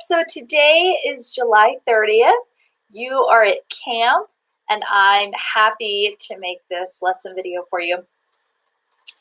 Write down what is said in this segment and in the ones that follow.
so today is July 30th. You are at camp, and I'm happy to make this lesson video for you.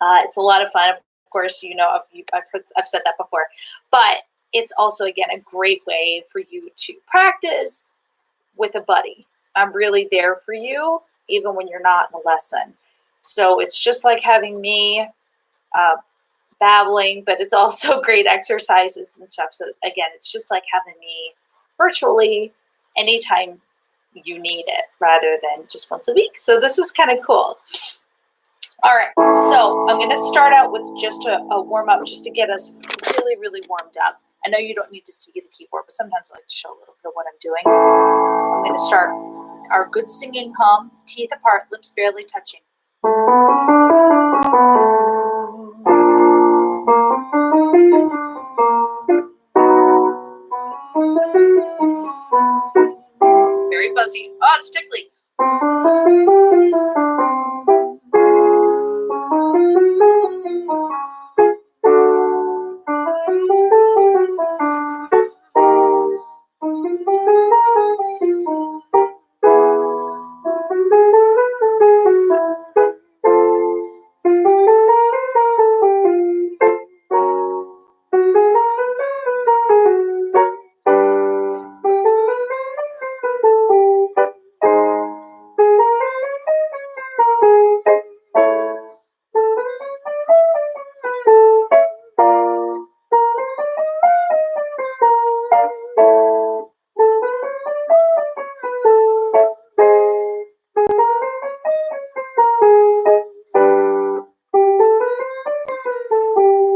It's a lot of fun. Of course, you know, I've said that before, but it's also, again, a great way for you to practice with a buddy. I'm really there for you, even when you're not in a lesson. So it's just like having me babbling, but it's also great exercises and stuff. So again, it's just like having me virtually anytime you need it rather than just once a week. So this is kind of cool. All right, so I'm going to start out with just a warm-up just to get us really, really warmed up. I know you don't need to see the keyboard, but sometimes I like to show a little bit of what I'm doing. I'm going to start our good singing hum, teeth apart, lips barely touching. Very buzzy. Oh, it's tickly.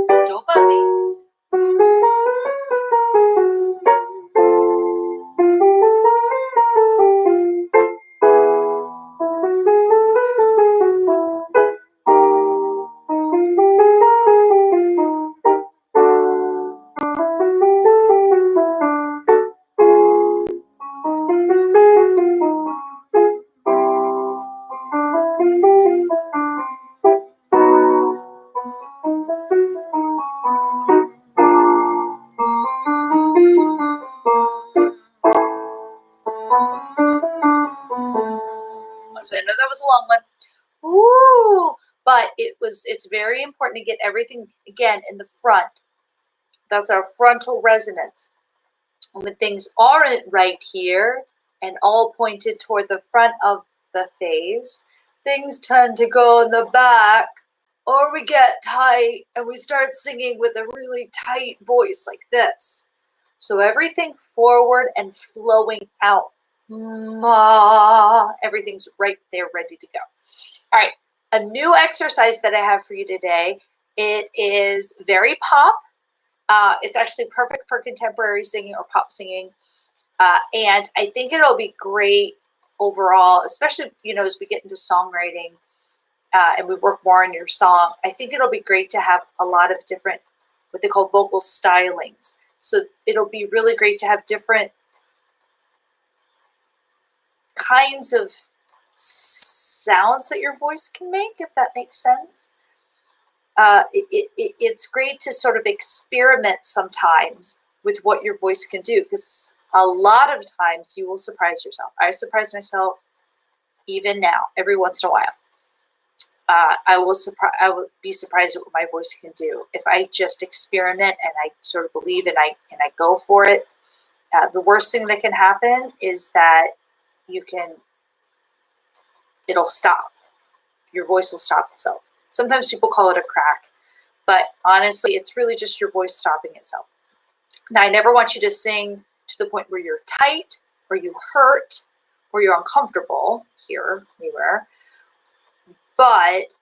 Still buzzy. So I know that was a long one. Ooh, but it's very important to get everything, again, in the front. That's our frontal resonance. And when things aren't right here and all pointed toward the front of the face, things tend to go in the back, or we get tight and we start singing with a really tight voice like this. So everything forward and flowing out. Ma, everything's right there ready to go. All right, a new exercise that I have for you today. It is very pop. It's actually perfect for contemporary singing or pop singing. And I think it'll be great overall, especially, you know, as we get into songwriting and we work more on your song. I think it'll be great to have a lot of different, what they call vocal stylings. So it'll be really great to have different kinds of sounds that your voice can make, if that makes sense. It's great to sort of experiment sometimes with what your voice can do, because a lot of times you will surprise yourself. I surprise myself even now, every once in a while. I will be surprised at what my voice can do if I just experiment and I sort of believe and I go for it. The worst thing that can happen is that it'll stop. Your voice will stop itself. Sometimes people call it a crack, but honestly, it's really just your voice stopping itself. Now, I never want you to sing to the point where you're tight or you hurt or you're uncomfortable here, anywhere, but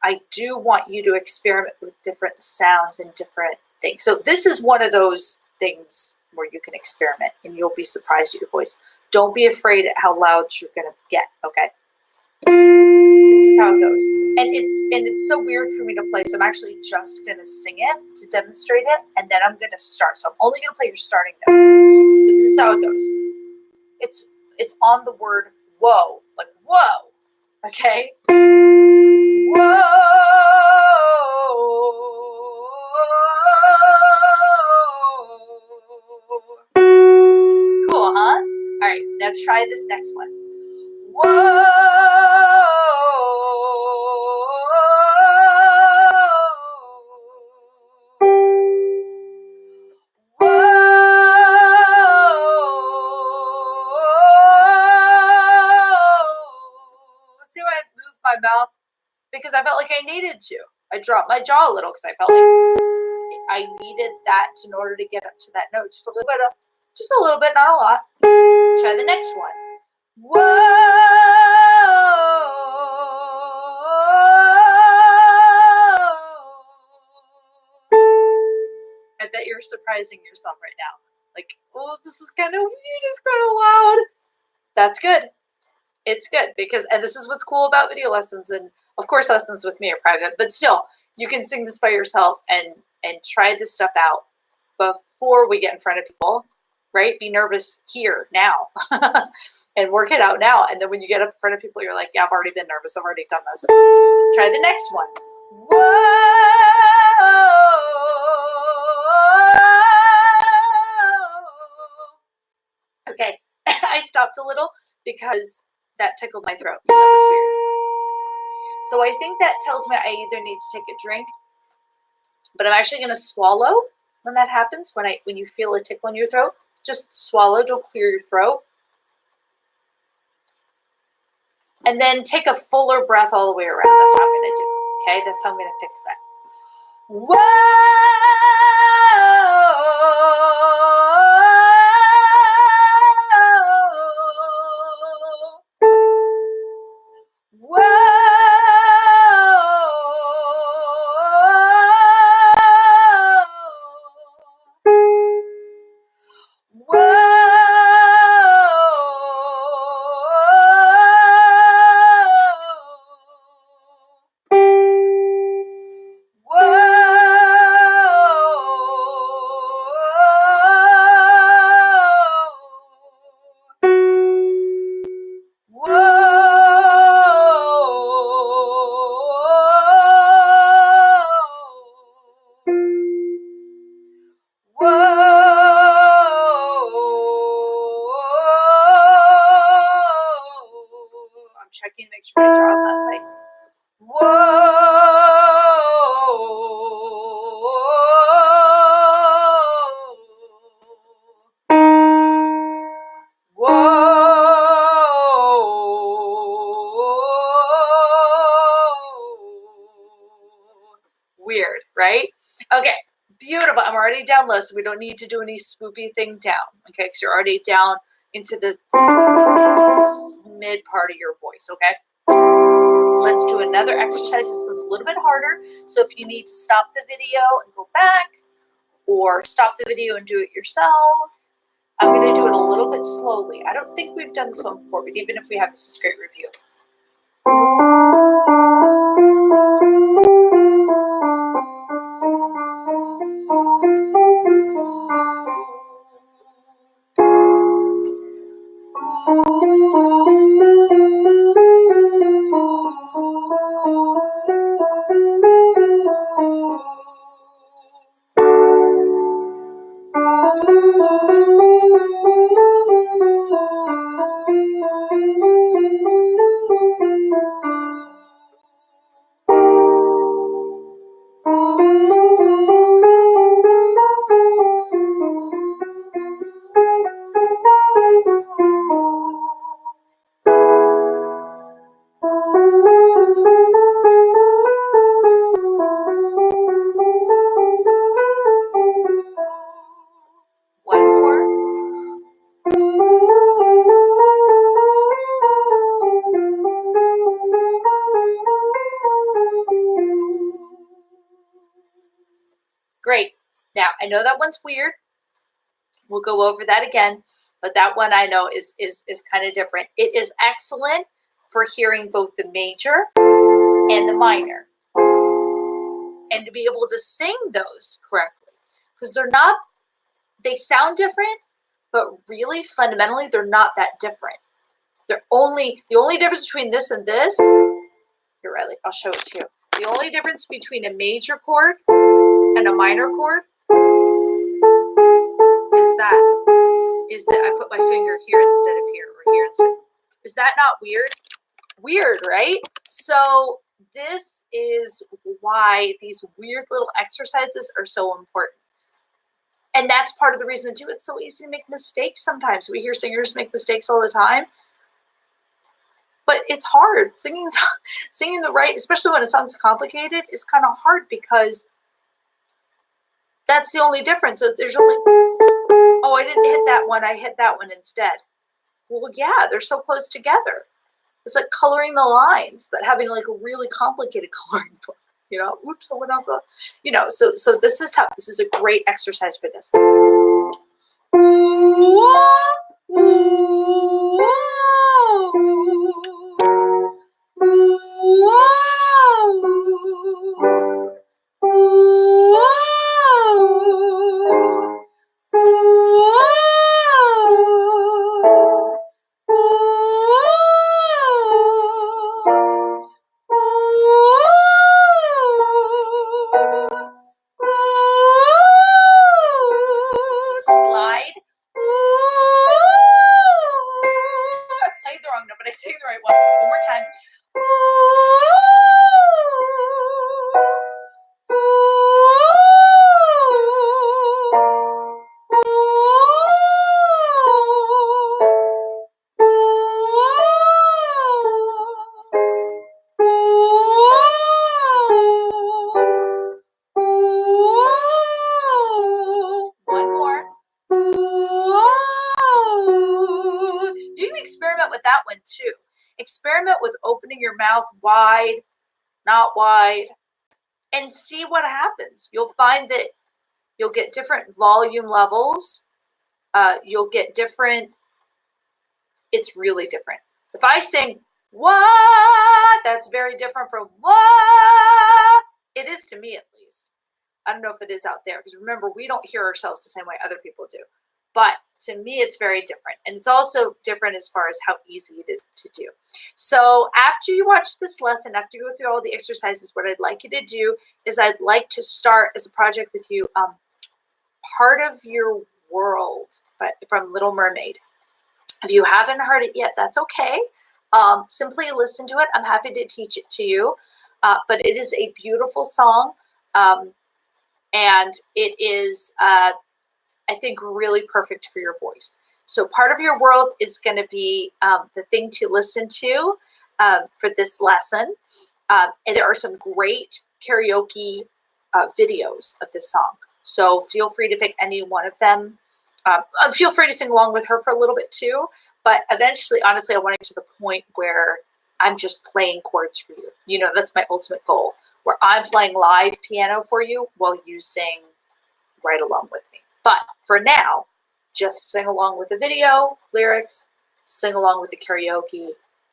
I do want you to experiment with different sounds and different things. So this is one of those things where you can experiment and you'll be surprised at your voice. Don't be afraid at how loud you're going to get, okay? This is how it goes. And it's so weird for me to play, so I'm actually just going to sing it to demonstrate it, and then I'm going to start. So I'm only going to play your starting note. But this is how it goes. It's on the word whoa, like whoa, okay? Whoa. Let's try this next one. Whoa. See why I moved my mouth? Because I felt like I needed to. I dropped my jaw a little because I felt like I needed that in order to get up to that note. Just a little bit, not a lot. Try the next one. Whoa. I bet you're surprising yourself right now. Like, oh, this is kind of weird. It's kind of loud. That's good. It's good because, and this is what's cool about video lessons, and of course lessons with me are private, but still, you can sing this by yourself and try this stuff out before we get in front of people, right? Be nervous here, now, and work it out now. And then when you get up in front of people, you're like, yeah, I've already been nervous. I've already done this. Try the next one. Whoa. Okay, I stopped a little because that tickled my throat. That was weird. So I think that tells me I either need to take a drink, but I'm actually going to swallow when that happens, when you feel a tickle in your throat. Just swallow to clear your throat. And then take a fuller breath all the way around. That's what I'm going to do. Okay, that's how I'm going to fix that. Whoa! Checking to make sure my jaw's not tight. Whoa. Weird, right? Okay, beautiful. I'm already down low, so we don't need to do any swoopy thing down, okay? Because you're already down into the mid part of your voice, okay? Let's do another exercise. This one's a little bit harder. So if you need to stop the video and go back, or stop the video and do it yourself, I'm going to do it a little bit slowly. I don't think we've done this one before, but even if we have, this is great review. Great. Now, I know that one's weird. We'll go over that again, but that one I know is kind of different. It is excellent for hearing both the major and the minor, and to be able to sing those correctly, because they sound different, but really fundamentally they're not that different. The only difference between this and this, here, Reilly, I'll show it to you. The only difference between a major chord and a minor chord is that is that I put my finger here instead of here, or here instead. Is that not weird? Weird, right? So this is why these weird little exercises are so important. And that's part of the reason too. It's so easy to make mistakes sometimes. We hear singers make mistakes all the time. But it's hard. Singing the right, especially when a song's complicated, is kind of hard because that's the only difference. So there's only, oh, I didn't hit that one. I hit that one instead. Well, yeah, they're so close together. It's like coloring the lines, but having like a really complicated coloring book. You know, oops, I went off the, you know, so this is tough. This is a great exercise for this. Slide. I played the wrong note, but I sang the right one. One more time. One more. You can experiment with that one too. Experiment with opening your mouth wide, not wide, and see what happens. You'll find that you'll get different volume levels. You'll get different, it's really different. If I sing, what, that's very different from what, it is to me at least. I don't know if it is out there, because remember, we don't hear ourselves the same way other people do. But to me, it's very different. And it's also different as far as how easy it is to do. So after you watch this lesson, after you go through all the exercises, what I'd like you to do is I'd like to start as a project with you, Part of Your World from Little Mermaid. If you haven't heard it yet, that's okay. Simply listen to it. I'm happy to teach it to you. But it is a beautiful song. And it is, I think, really perfect for your voice. So Part of Your World is going to be the thing to listen to for this lesson. And there are some great karaoke videos of this song. So feel free to pick any one of them. Feel free to sing along with her for a little bit too. But eventually, honestly, I want to get to the point where I'm just playing chords for you. You know, that's my ultimate goal, where I'm playing live piano for you while you sing right along with me. But for now, just sing along with the video, lyrics, sing along with the karaoke,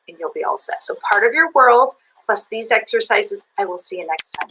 and you'll be all set. So Part of Your World, plus these exercises. I will see you next time.